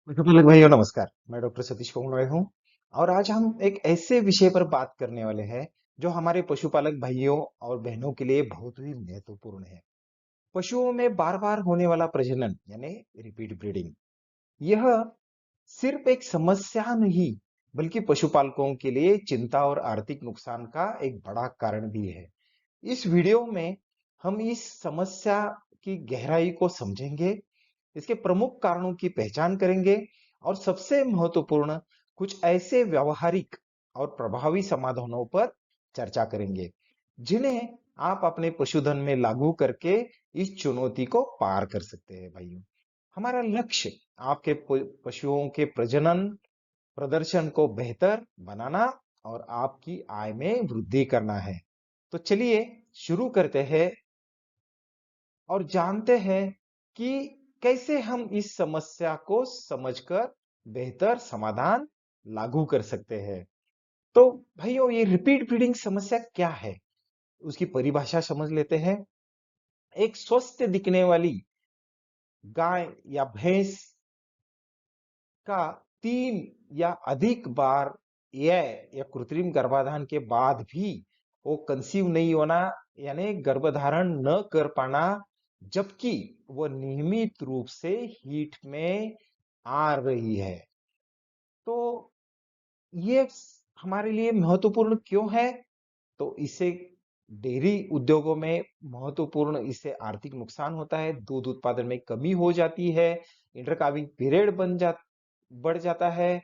पशुपालक भाइयों नमस्कार। मैं डॉक्टर सतीश कोमड़े हूँ। और आज हम एक ऐसे विषय पर बात करने वाले हैं जो हमारे पशुपालक भाइयों और बहनों के लिए बहुत ही महत्वपूर्ण है। पशुओं में बार बार होने वाला प्रजनन यानी रिपीट ब्रीडिंग, यह सिर्फ एक समस्या नहीं बल्कि पशुपालकों के लिए चिंता और आर्थिक नुकसान का एक बड़ा कारण भी है। इस वीडियो में हम इस समस्या की गहराई को समझेंगे, इसके प्रमुख कारणों की पहचान करेंगे और सबसे महत्वपूर्ण कुछ ऐसे व्यवहारिक और प्रभावी समाधानों पर चर्चा करेंगे जिन्हें आप अपने पशुधन में लागू करके इस चुनौती को पार कर सकते हैं भाइयों। हमारा लक्ष्य आपके पशुओं के प्रजनन प्रदर्शन को बेहतर बनाना और आपकी आय में वृद्धि करना है। तो चलिए शुरू करते हैं और जानते हैं कि कैसे हम इस समस्या को समझकर बेहतर समाधान लागू कर सकते हैं। तो भाइयों, ये रिपीट ब्रीडिंग समस्या क्या है, उसकी परिभाषा समझ लेते हैं। एक स्वस्थ दिखने वाली गाय या भैंस का 3 या अधिक बार या कृत्रिम गर्भाधान के बाद भी वो कंसीव नहीं होना यानी गर्भधारण न कर पाना, जबकि वो नियमित रूप से हीट में आ रही है। तो ये हमारे लिए महत्वपूर्ण क्यों है? तो इससे डेयरी उद्योगों में महत्वपूर्ण इससे आर्थिक नुकसान होता है, दूध उत्पादन में कमी हो जाती है, इंटरकाविंग पीरियड बढ़ जाता है।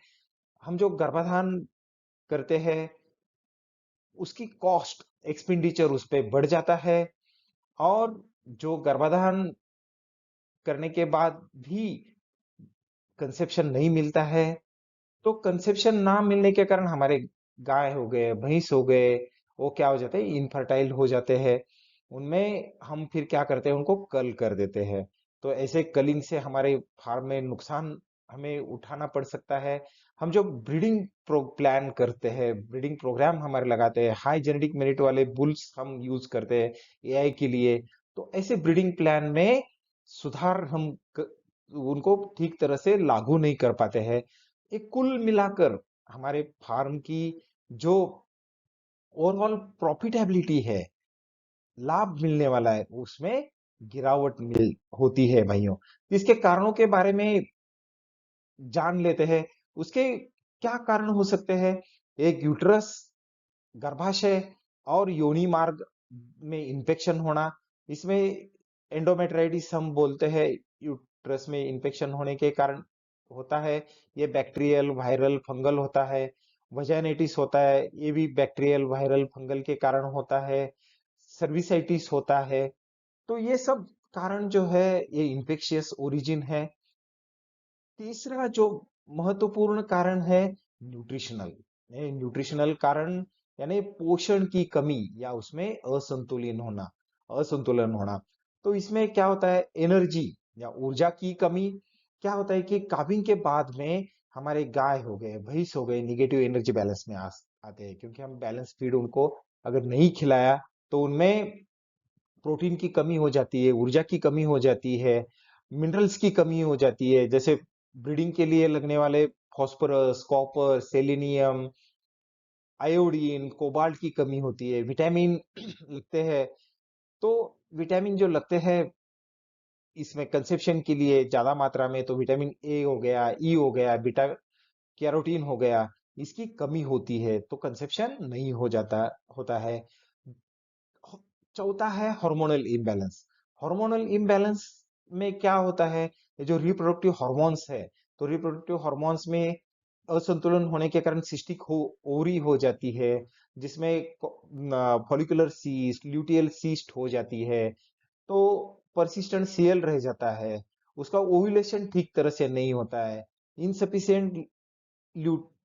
हम जो गर्भाधान करते हैं उसकी कॉस्ट एक्सपेंडिचर उस पे बढ़ जाता है। और जो गर्भाधान करने के बाद भी कंसेप्शन नहीं मिलता है, तो कंसेप्शन ना मिलने के कारण हमारे गाय हो गए भैंस हो गए, वो क्या हो जाते हैं, इनफर्टाइल हो जाते हैं। उनमें हम फिर क्या करते हैं, उनको कल कर देते हैं। तो ऐसे कलिंग से हमारे फार्म में नुकसान हमें उठाना पड़ सकता है। हम जो ब्रीडिंग प्लान करते हैं, ब्रीडिंग प्रोग्राम हमारे लगाते हैं, हाई जेनेटिक मेरिट वाले बुल्स हम यूज करते हैं एआई के लिए। तो ऐसे ब्रीडिंग प्लान में सुधार उनको ठीक तरह से लागू नहीं कर पाते हैं। एक कुल मिलाकर हमारे फार्म की जो ओवरऑल प्रॉफिटेबिलिटी है, लाभ मिलने वाला है, उसमें गिरावट मिल होती है भाइयों। इसके कारणों के बारे में जान लेते हैं। उसके क्या कारण हो सकते हैं? एक यूट्रस, गर्भाशय और योनि मार्ग में इंफेक्शन होना। इसमें एंडोमेट्राइटिस हम बोलते हैं, यूट्रस में इंफेक्शन होने के कारण होता है। ये बैक्टीरियल वायरल फंगल होता है। वजाइनेटिस होता है, ये भी बैक्टीरियल वायरल फंगल के कारण होता है। सर्विसाइटिस होता है। तो ये सब कारण जो है, ये इंफेक्शियस ओरिजिन है। तीसरा जो महत्वपूर्ण कारण है, न्यूट्रिशनल। न्यूट्रिशनल कारण यानी पोषण की कमी या उसमें असंतुलन होना। तो इसमें क्या होता है, एनर्जी या ऊर्जा की कमी। क्या होता है कि काविंग के बाद में हमारे गाय हो गए भैंस हो गए निगेटिव एनर्जी बैलेंस में आते हैं, क्योंकि हम बैलेंस फीड उनको अगर नहीं खिलाया तो उनमें प्रोटीन की कमी हो जाती है, ऊर्जा की कमी हो जाती है, मिनरल्स की कमी हो जाती है। जैसे ब्रीडिंग के लिए लगने वाले phosphorus, copper, selenium, iodine, cobalt की कमी होती है, विटामिन लगते हैं। तो विटामिन जो लगते हैं इसमें कंसेप्शन के लिए ज्यादा मात्रा में, तो विटामिन ए हो गया, ई हो गया, बीटा कैरोटीन हो गया, इसकी कमी होती है तो कंसेप्शन नहीं हो जाता होता है। चौथा है हार्मोनल इम्बैलेंस। हार्मोनल इम्बैलेंस में क्या होता है, ये जो रिप्रोडक्टिव हार्मोन्स है, तो रिप्रोडक्टिव हार्मोन्स में असंतुलन होने के कारण सिस्टिक ओवरी हो जाती है, जिसमें फॉलिकुलर सीस्ट, ल्यूटियल सीस्ट हो जाती है। तो परसिस्टेंट सीएल रह जाता है, उसका ओव्यूलेशन ठीक तरह से नहीं होता है। इनसफिशिएंट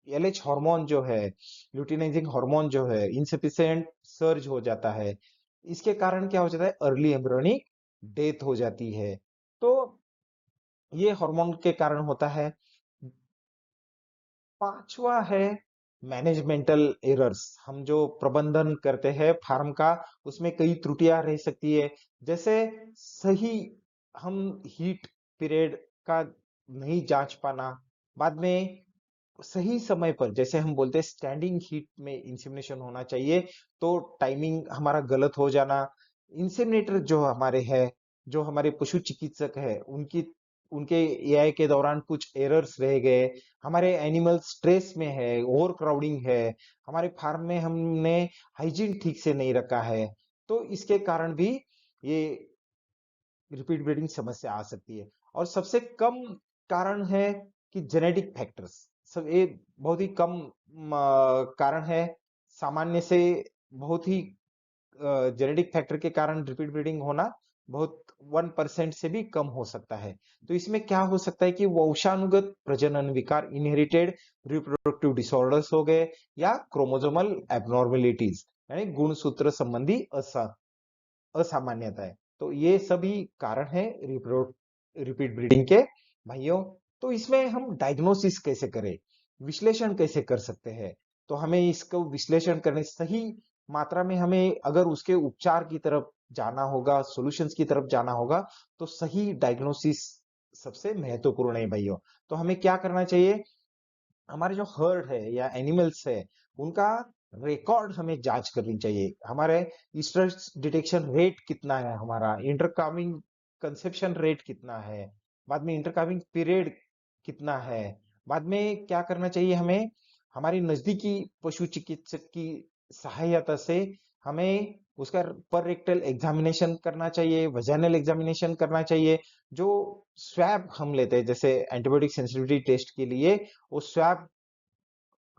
एलएच हार्मोन जो है, ल्यूटिनाइजिंग हार्मोन जो है, इनसफिशिएंट सर्ज हो जाता है। इसके कारण क्या हो जाता है, अर्ली एम्ब्रियोनिक डेथ हो जाती है। तो ये हार्मोन के कारण होता है। पांचवा है मैनेजमेंटल एरर्स। हम जो प्रबंधन करते हैं फार्म का, उसमें कई त्रुटियां रह सकती है। जैसे सही हम हीट पीरियड का नहीं जांच पाना, बाद में सही समय पर, जैसे हम बोलते हैं स्टैंडिंग हीट में इंसेमिनेशन होना चाहिए, तो टाइमिंग हमारा गलत हो जाना। इंसेमिनेटर जो हमारे है, जो हमारे पशु चिकित्सक है, उनकी उनके एआई के दौरान कुछ एरर्स रह गए, हमारे एनिमल स्ट्रेस में है, ओवर क्राउडिंग है, हमारे फार्म में हमने हाइजीन ठीक से नहीं रखा है, तो इसके कारण भी ये रिपीट ब्रीडिंग समस्या आ सकती है। और सबसे कम कारण है कि जेनेटिक फैक्टर्स, सब ये बहुत ही कम कारण है, सामान्य से बहुत ही जेनेटिक फैक्टर के कारण रिपीट ब्रीडिंग होना बहुत 1% से भी कम हो सकता है। तो इसमें क्या हो सकता है कि वंशानुगत प्रजनन विकार, इनहेरिटेड रिप्रोडक्टिव डिसऑर्डर्स हो गए, या क्रोमोसोमल एबनॉर्मेलिटीज यानी गुणसूत्र संबंधी असामान्यता है। तो ये सभी कारण है रिपीट ब्रीडिंग के भाइयों। तो इसमें हम डायग्नोसिस कैसे करें, विश्लेषण कैसे कर सकते हैं? तो हमें इसको विश्लेषण करने, सही मात्रा में हमें अगर उसके उपचार की तरफ जाना होगा, सॉल्यूशंस की तरफ जाना होगा, तो सही डायग्नोसिस सबसे महत्वपूर्ण है भाइयों। तो हमें क्या करना चाहिए? हमारे जो हर्ड है या एनिमल्स है, उनका रिकॉर्ड हमें जांच करनी चाहिए। हमारे स्ट्रेस डिटेक्शन रेट कितना है, हमारा इंटरकामिंग कंसेप्शन रेट कितना है, बाद में इंटरकामिंग पीरियड कितना है। बाद में क्या करना चाहिए हमें? हमारी नजदीकी पशु चिकित्सक की सहायता से हमें उसका पर रेक्टल एग्जामिनेशन करना चाहिए, वजाइनल एग्जामिनेशन करना चाहिए। जो स्वैब हम लेते हैं जैसे एंटीबायोटिक सेंसिटिविटी टेस्ट के लिए, वो स्वैब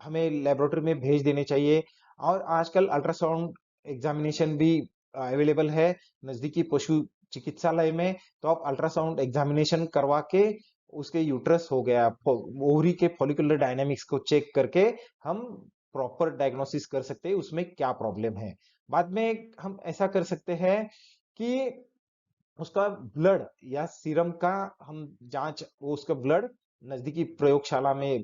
हमें लेबोरेटरी में भेज देने चाहिए। और आजकल अल्ट्रासाउंड एग्जामिनेशन भी अवेलेबल है नजदीकी पशु चिकित्सालय में। तो आप अल्ट्रासाउंड एग्जामिनेशन करवा के उसके यूट्रस हो गया, ओवरी के फॉलिकुलर डायनामिक्स को चेक करके हम प्रॉपर डायग्नोसिस कर सकते हैं उसमें क्या प्रॉब्लम है। बाद में हम ऐसा कर सकते हैं कि उसका ब्लड या सीरम का हम जांच, वो उसका ब्लड नजदीकी प्रयोगशाला में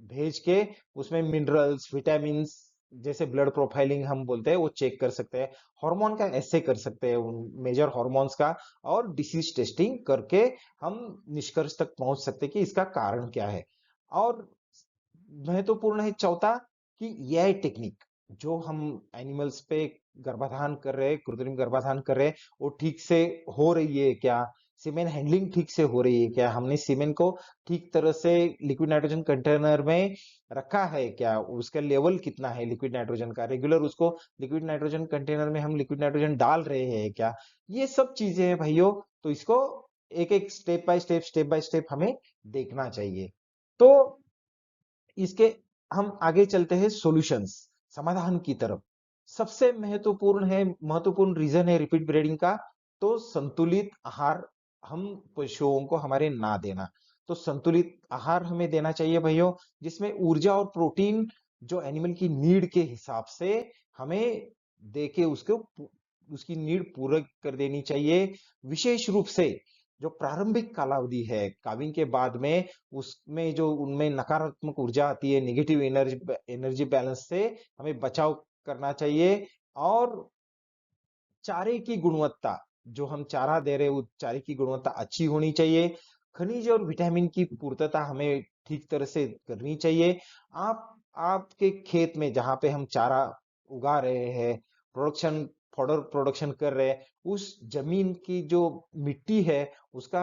भेज के उसमें मिनरल्स, विटामिन्स, जैसे ब्लड प्रोफाइलिंग हम बोलते हैं, वो चेक कर सकते हैं। हार्मोन का ऐसे कर सकते हैं, उन मेजर हार्मोन्स का, और डिसीज टेस्टिंग करके हम निष्कर्ष तक पहुंच सकते हैं कि इसका कारण क्या है। और महत्वपूर्ण है चौथा, कि यह टेक्निक जो हम एनिमल्स पे गर्भाधान कर रहे हैं, कृत्रिम गर्भाधान कर रहे हैं, वो ठीक से हो रही है क्या? सीमेन हैंडलिंग ठीक से हो रही है क्या? हमने सीमेन को ठीक तरह से लिक्विड नाइट्रोजन कंटेनर में रखा है क्या? उसका लेवल कितना है लिक्विड नाइट्रोजन का? रेगुलर उसको लिक्विड नाइट्रोजन कंटेनर में हम लिक्विड नाइट्रोजन डाल रहे हैं क्या? ये सब चीजें हैं भाइयों। तो इसको एक एक स्टेप बाय स्टेप हमें देखना चाहिए। तो इसके हम आगे चलते हैं सॉल्यूशंस, समाधान की तरफ। सबसे महत्वपूर्ण रीजन है रिपीट ब्रीडिंग का, तो संतुलित आहार हम पशुओं को हमारे ना देना। तो संतुलित आहार हमें देना चाहिए भाइयों, जिसमें ऊर्जा और प्रोटीन जो एनिमल की नीड के हिसाब से हमें देके उसको उसकी नीड पूरा कर देनी चाहिए। विशेष रूप से जो प्रारंभिक कालावधि है काविंग के बाद में, उसमें जो उनमें नकारात्मक ऊर्जा आती है, नेगेटिव एनर्जी एनर्जी बैलेंस से हमें बचाव करना चाहिए। और चारे की गुणवत्ता, जो हम चारा दे रहे हैं, वो चारे की गुणवत्ता अच्छी होनी चाहिए। खनिज और विटामिन की पूर्तता हमें ठीक तरह से करनी चाहिए। आपके खेत में जहां पे हम चारा उगा रहे हैं, प्रोडक्शन फॉडर प्रोडक्शन कर रहे हैं, उस जमीन की जो मिट्टी है उसका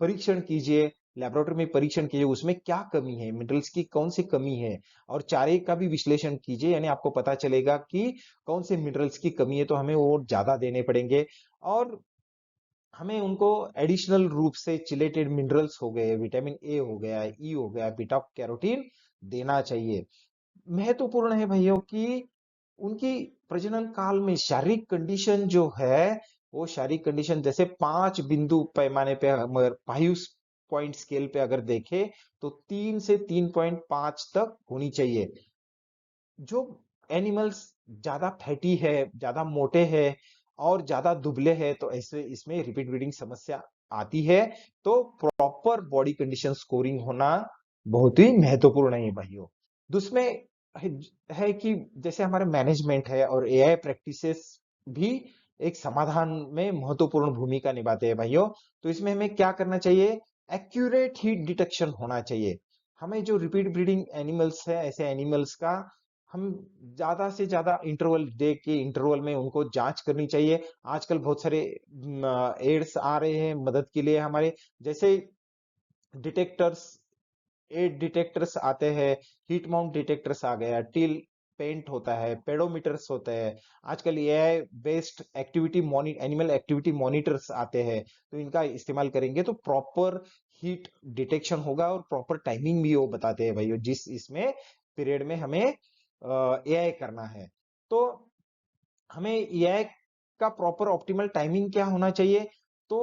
परीक्षण कीजिए, लेबोरेटरी में परीक्षण कीजिए, उसमें क्या कमी है, मिनरल्स की कौन सी कमी है। और चारे का भी विश्लेषण कीजिए, यानी आपको पता चलेगा कि कौन से मिनरल्स की कमी है, तो हमें वो ज्यादा देने पड़ेंगे। और हमें उनको एडिशनल रूप से चिलेटेड मिनरल्स हो गए, विटामिन ए हो गया, ई हो गया, बीटा कैरोटीन देना चाहिए। महत्वपूर्ण है भाइयों कि उनकी प्रजनन काल में शारीरिक कंडीशन जो है, वो शारीरिक कंडीशन जैसे 5 बिंदु पैमाने पे अगर 5 पॉइंट स्केल पे अगर देखे, तो 3 से 3.5 तक होनी चाहिए। जो एनिमल्स ज्यादा फैटी है, ज्यादा मोटे है, और ज्यादा दुबले है, तो ऐसे इसमें रिपीट ब्रीडिंग समस्या आती है। तो प्रॉपर बॉडी कंडीशन स्कोरिंग होना बहुत ही महत्वपूर्ण है भाइयों। दूसरे है, है कि जैसे हमारे मैनेजमेंट है और एआई प्रैक्टिसेस भी एक समाधान में महत्वपूर्ण भूमिका निभाते हैं भाइयों। तो इसमें हमें क्या करना चाहिए? एक्यूरेट हीट डिटेक्शन होना चाहिए। हमें जो रिपीट ब्रीडिंग एनिमल्स है, ऐसे एनिमल्स का हम ज्यादा से ज्यादा इंटरवल दे के इंटरवल में उनको जांच करनी चाहिए। आजकल बहुत सारे एड्स आ रहे हैं मदद के लिए हमारे, जैसे डिटेक्टर्स, एट डिटेक्टर्स आते हैं, हीट माउंट डिटेक्टर्स आ गया, टिल पेंट होता है, पेडोमीटर्स होते हैं, आजकल AI based activity animal activity monitors आते हैं। तो इनका इस्तेमाल करेंगे तो प्रॉपर हीट डिटेक्शन होगा और प्रॉपर टाइमिंग भी वो बताते हैं भाई, जिस इसमें पीरियड में हमें एआई करना है। तो हमें एआई का प्रॉपर ऑप्टिमल टाइमिंग क्या होना चाहिए? तो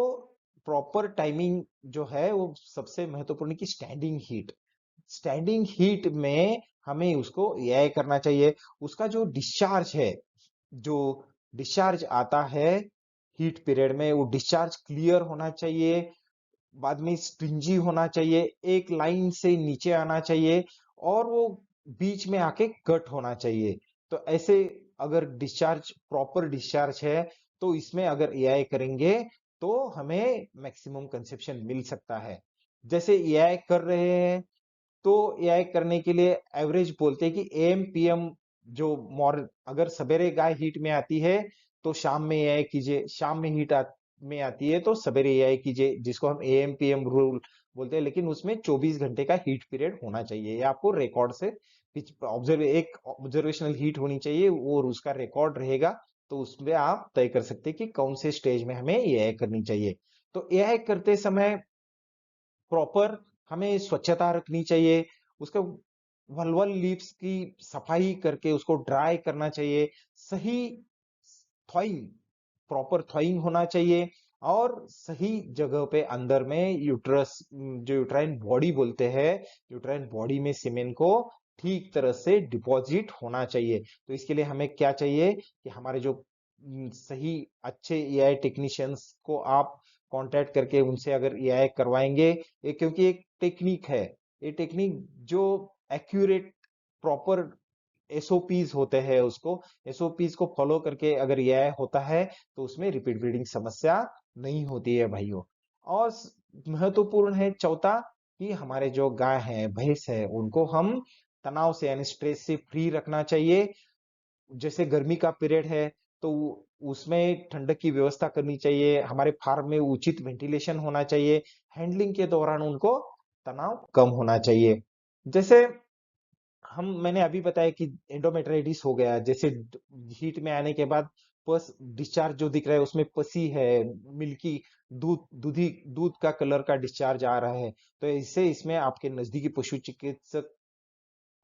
प्रॉपर टाइमिंग जो है वो सबसे महत्वपूर्ण की स्टैंडिंग हीट। स्टैंडिंग हीट में हमें उसको एआई करना चाहिए। उसका जो डिस्चार्ज है, जो डिस्चार्ज आता है हीट पीरियड में, वो डिस्चार्ज क्लियर होना चाहिए, बाद में स्ट्रिंजी होना चाहिए, एक लाइन से नीचे आना चाहिए, और वो बीच में आके कट होना चाहिए। तो ऐसे अगर डिस्चार्ज प्रॉपर डिस्चार्ज है तो इसमें अगर एआई करेंगे तो हमें मैक्सिमम कंसेप्शन मिल सकता है। जैसे एआई कर रहे हैं तो एआई करने के लिए एवरेज बोलते हैं कि एम पीएम, जो मॉर्न अगर सवेरे गाय हीट में आती है तो शाम में एआई कीजिए, शाम में में आती है तो सवेरे एआई कीजिए, जिसको हम एएम पीएम रूल बोलते हैं। लेकिन उसमें 24 घंटे का हीट पीरियड होना चाहिए, ये आपको रिकॉर्ड से एक ऑब्जर्वेशनल हीट होनी चाहिए और उसका रिकॉर्ड रहेगा। तो उसमें आप तय कर सकते हैं कि कौन से स्टेज में हमें एआई करनी चाहिए। तो एआई करते समय प्रॉपर हमें स्वच्छता रखनी चाहिए, उसका वल्वल लीव्स की सफाई करके उसको ड्राई करना चाहिए, सही थॉइंग, प्रॉपर थॉइंग होना चाहिए, और सही जगह पे अंदर में यूट्रस, जो यूट्राइन बॉडी बोलते हैं, यूट्राइन बॉडी में सीमेन को ठीक तरह से डिपॉजिट होना चाहिए। तो इसके लिए हमें क्या चाहिए कि हमारे जो सही अच्छे एआई टेक्नीशियंस को आप कांटेक्ट करके उनसे अगर एआई करवाएंगे, ये क्योंकि एक टेक्निक है, ये टेक्निक जो एक्यूरेट प्रॉपर एसओपीज होते हैं, उसको एसओपीज को फॉलो करके अगर एआई होता है तो उसमें रिपीट ब्रीडिंग समस्या नहीं होती है भाइयों। और महत्वपूर्ण है चौथा, कि हमारे जो गाय है भैंस है उनको हम तनाव से यानी स्ट्रेस से फ्री रखना चाहिए। जैसे गर्मी का पीरियड है तो उसमें ठंडक की व्यवस्था करनी चाहिए, हमारे फार्म में उचित वेंटिलेशन होना चाहिए, हैंडलिंग के दौरान उनको तनाव कम होना चाहिए। जैसे मैंने अभी बताया कि एंडोमेट्राइटिस हो गया, जैसे हीट में आने के बाद पस डिस्चार्ज जो दिख रहा है उसमें पसी है, मिल्की दूध का कलर का डिस्चार्ज आ रहा है। तो इससे इसमें आपके नजदीकी पशु चिकित्सक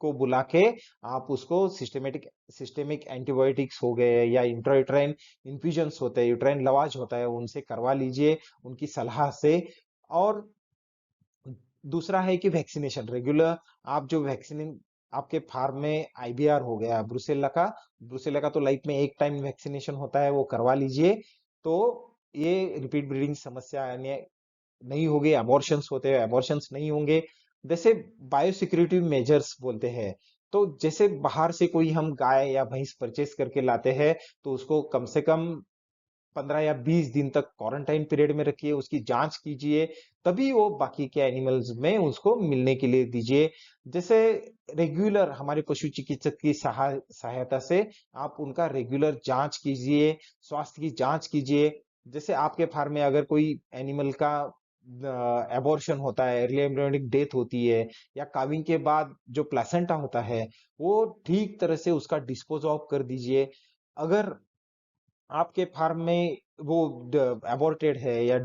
को बुला के आप उसको सिस्टेमिक एंटीबायोटिक्स हो गए या इंट्रायूट्राइन इन्फ्यूजन्स होते हैं, यूट्राइन लवाज होता है, उनसे करवा लीजिए उनकी सलाह से। और दूसरा है कि वैक्सीनेशन रेगुलर, आप जो वैक्सीन आपके फार्म में आईबीआर हो गया, ब्रुसेला का तो लाइफ में एक टाइम वैक्सीनेशन होता है, वो करवा लीजिए। तो ये रिपीट ब्रीडिंग समस्या यानी नहीं होगी, अबॉर्शंस होते हैं अबॉर्शंस नहीं होंगे। जैसे बायोसिक्योरिटी मेजर्स बोलते हैं, तो जैसे बाहर से कोई हम गाय या भैंस परचेस करके लाते हैं तो उसको कम से कम 15 या 20 दिन तक क्वारंटाइन पीरियड में रखिए, उसकी जांच कीजिए, तभी वो बाकी के एनिमल्स में उसको मिलने के लिए दीजिए। जैसे रेगुलर हमारे पशु चिकित्सक की सहायता से आप उनका रेगुलर जांच कीजिए, स्वास्थ्य की जांच कीजिए। जैसे आपके फार्म में अगर कोई एनिमल का एबॉर्शन होता है, अर्ली एम्ब्रियोनिक डेथ होती है, या काविंग के बाद जो प्लेसेंटा होता है, वो ठीक तरह से उसका डिस्पोज ऑफ कर दीजिए। अगर आपके फार्म में वो एबॉर्टेड है या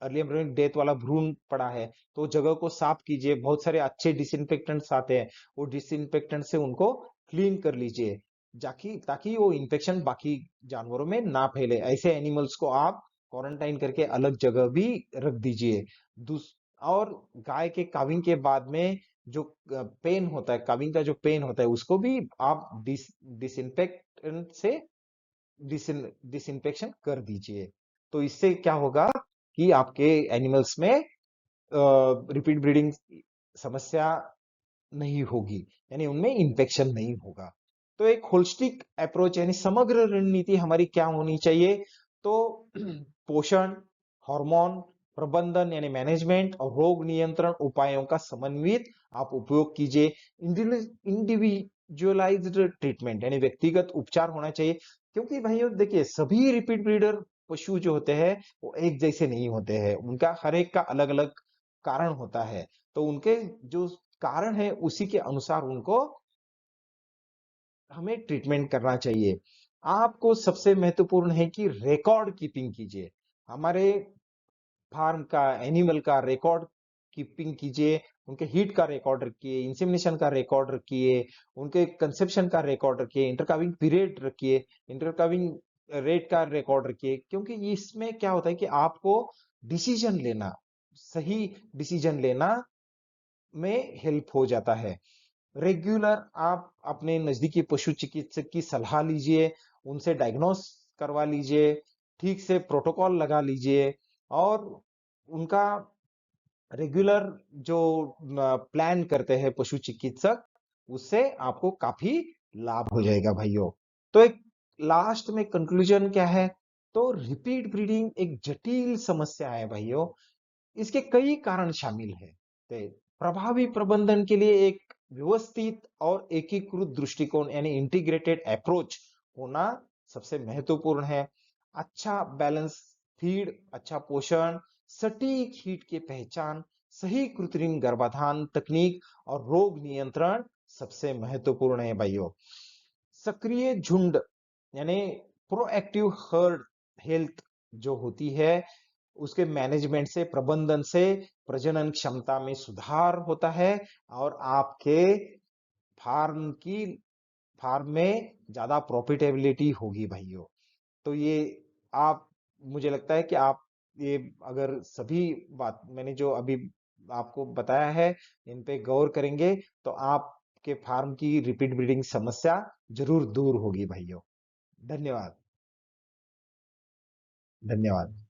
अर्ली एम्ब्रियोनिक डेथ वाला भ्रूण पड़ा है तो जगह को साफ कीजिए, बहुत सारे अच्छे डिसइंफेक्टेंट्स आते हैं, वो डिसइंफेक्टेंट से उनको क्लीन कर लीजिए, जाकि ताकि वो इन्फेक्शन बाकी जानवरों में ना फैले। ऐसे एनिमल्स को आप क्वारंटाइन करके अलग जगह भी रख दीजिए। और गाय के काविंग के बाद में जो पेन होता है, काविंग का जो पेन होता है, उसको भी आप डिसइंफेक्टेंट से डिसइंफेक्शन कर दीजिए। तो इससे क्या होगा कि आपके एनिमल्स में रिपीट ब्रीडिंग समस्या नहीं होगी, यानी उनमें इन्फेक्शन नहीं होगा। तो एक होलिस्टिक अप्रोच यानी समग्र रणनीति हमारी क्या होनी चाहिए? तो पोषण, हार्मोन, प्रबंधन यानी मैनेजमेंट और रोग नियंत्रण उपायों का समन्वित आप उपयोग कीजिए। इंडिविजुअलाइज्ड ट्रीटमेंट यानी व्यक्तिगत उपचार होना चाहिए, क्योंकि भाइयों देखिए सभी रिपीट ब्रीडर पशु जो होते हैं वो एक जैसे नहीं होते हैं, उनका हर एक का अलग अलग कारण होता है। तो उनके जो कारण है उसी के अनुसार उनको हमें ट्रीटमेंट करना चाहिए। आपको सबसे महत्वपूर्ण है कि रिकॉर्ड कीपिंग कीजिए। हमारे फार्म का एनिमल का रिकॉर्ड कीपिंग कीजिए, उनके हीट का रिकॉर्ड रखिए, इंसेमिनेशन का रिकॉर्ड रखिए, उनके कंसेप्शन का रिकॉर्ड रखिए, इंटरकाविंग पीरियड रखिए, इंटरकाविंग रेट का रिकॉर्ड रखिए, क्योंकि इसमें क्या होता है कि आपको डिसीजन लेना, सही डिसीजन लेना में हेल्प हो जाता है। रेगुलर आप अपने नजदीकी पशु चिकित्सक की सलाह लीजिए, उनसे डायग्नोस करवा लीजिए, ठीक से प्रोटोकॉल लगा लीजिए, और उनका रेगुलर जो प्लान करते हैं पशु चिकित्सक, उससे आपको काफी लाभ हो जाएगा भाइयों। तो एक लास्ट में कंक्लूजन क्या है? तो रिपीट ब्रीडिंग एक जटिल समस्या है भाइयों, इसके कई कारण शामिल हैं। तो प्रभावी प्रबंधन के लिए एक व्यवस्थित और एकीकृत दृष्टिकोण यानी इंटीग्रेटेड अप्रोच होना सबसे महत्वपूर्ण है। अच्छा बैलेंस फीड, अच्छा पोषण, सटीक हीट की पहचान, सही कृत्रिम गर्भाधान तकनीक और रोग नियंत्रण सबसे महत्वपूर्ण है भाइयों। सक्रिय झुंड यानी प्रोएक्टिव हर्ड हेल्थ जो होती है, उसके मैनेजमेंट से, प्रबंधन से प्रजनन क्षमता में सुधार होता है, और आपके फार्म की फार्म में ज्यादा प्रॉफिटेबिलिटी होगी भाइयों। तो ये आप, मुझे लगता है कि आप ये अगर सभी बात मैंने जो अभी आपको बताया है इन पे गौर करेंगे, तो आपके फार्म की रिपीट ब्रीडिंग समस्या जरूर दूर होगी भाइयों। धन्यवाद। धन्यवाद।